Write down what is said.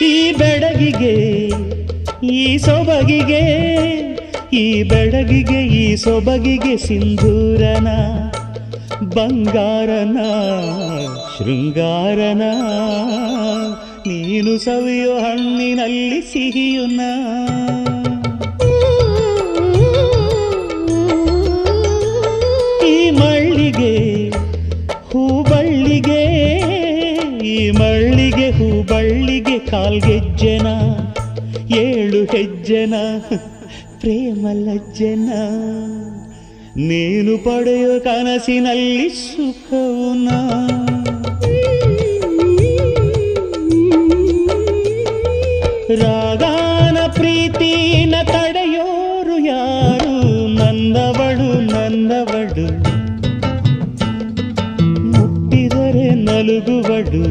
ಈ ಬೆಡಗಿಗೆ ಈ ಸೊಬಗಿಗೆ ಈ ಬೆಡಗಿಗೆ ಈ ಸೊಬಗಿಗೆ ಸಿಂಧೂರನ ಬಂಗಾರನ ಶೃಂಗಾರನ ನೀನು ಸವಿಯೋ ಹಣ್ಣಿನಲ್ಲಿ ಸಿಹಿಯುನ ಈ ಮಳ್ಳಿಗೆ ಹೂಬಳ್ಳಿಗೆ ಈ ಮಳ್ಳಿಗೆ ಹೂಬಳ್ಳಿಗೆ ಕಾಲ್ಗೆಜ್ಜೆನ 7 ಹೆಜ್ಜೆನ ಪ್ರೇಮ ಲಜ್ಜೆನ ನೀನು ಪಡೆಯೋ ಕನಸಿನಲ್ಲಿ ಸುಖವುನ ರಾಗಾನ ಪ್ರೀತಿನ ತಡೆಯೋರು ಯಾರು ನನ್ನವಳು ನನ್ನವಳು ಮುಟ್ಟಿದರೆ ನಲುಗುವಡು